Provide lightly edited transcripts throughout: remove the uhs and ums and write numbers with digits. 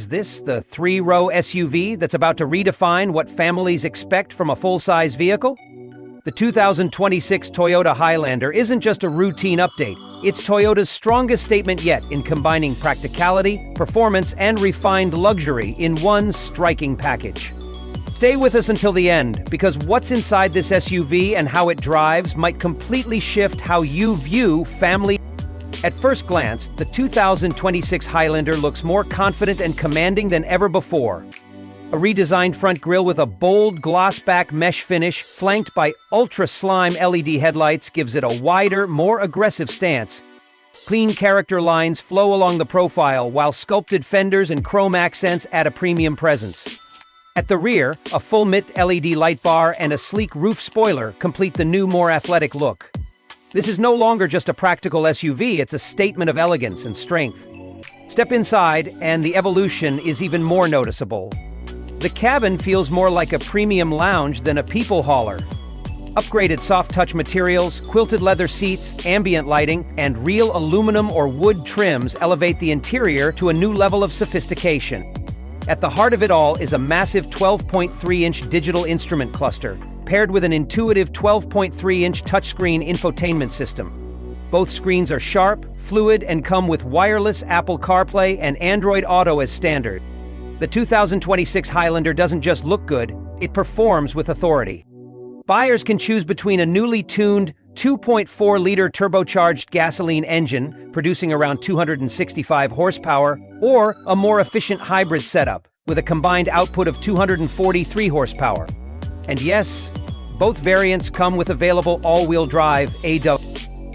Is this the three-row SUV that's about to redefine what families expect from a full-size vehicle? The 2026 Toyota Highlander isn't just a routine update. It's Toyota's strongest statement yet in combining practicality, performance, and refined luxury in one striking package. Stay with us until the end, because what's inside this SUV and how it drives might completely shift how you view family. At first glance, the 2026 Highlander looks more confident and commanding than ever before. A redesigned front grille with a bold gloss-back mesh finish flanked by ultra-slime LED headlights gives it a wider, more aggressive stance. Clean character lines flow along the profile, while sculpted fenders and chrome accents add a premium presence. At the rear, a full-mid LED light bar and a sleek roof spoiler complete the new, more athletic look. This is no longer just a practical SUV, it's a statement of elegance and strength. Step inside, and the evolution is even more noticeable. The cabin feels more like a premium lounge than a people hauler. Upgraded soft-touch materials, quilted leather seats, ambient lighting, and real aluminum or wood trims elevate the interior to a new level of sophistication. At the heart of it all is a massive 12.3-inch digital instrument cluster, paired with an intuitive 12.3-inch touchscreen infotainment system. Both screens are sharp, fluid, and come with wireless Apple CarPlay and Android Auto as standard. The 2026 Highlander doesn't just look good, it performs with authority. Buyers can choose between a newly tuned 2.4-liter turbocharged gasoline engine, producing around 265 horsepower, or a more efficient hybrid setup, with a combined output of 243 horsepower. And yes, both variants come with available all-wheel drive AW.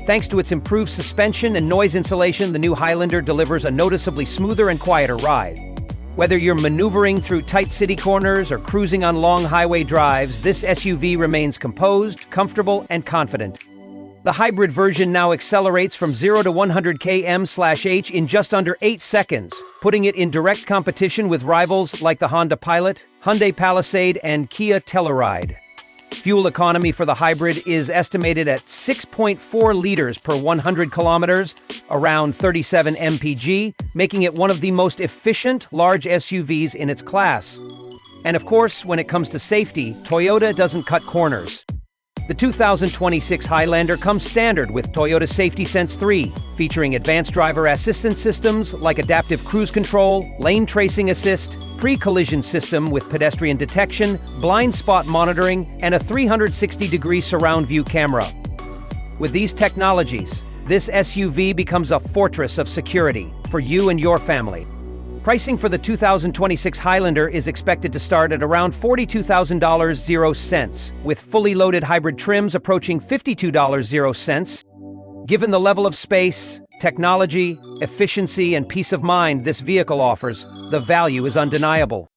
Thanks to its improved suspension and noise insulation, the new Highlander delivers a noticeably smoother and quieter ride. Whether you're maneuvering through tight city corners or cruising on long highway drives, this SUV remains composed, comfortable, and confident. The hybrid version now accelerates from 0 to 100 km/h in just under 8 seconds, putting it in direct competition with rivals like the Honda Pilot, Hyundai Palisade, and Kia Telluride. Fuel economy for the hybrid is estimated at 6.4 liters per 100 kilometers, around 37 mpg, making it one of the most efficient large SUVs in its class. And of course, when it comes to safety, Toyota doesn't cut corners. The 2026 Highlander comes standard with Toyota Safety Sense 3, featuring advanced driver assistance systems like adaptive cruise control, lane tracing assist, pre-collision system with pedestrian detection, blind spot monitoring, and a 360-degree surround view camera. With these technologies, this SUV becomes a fortress of security for you and your family. Pricing for the 2026 Highlander is expected to start at around $42,000, with fully loaded hybrid trims approaching $52,000. Given the level of space, technology, efficiency, and peace of mind this vehicle offers, the value is undeniable.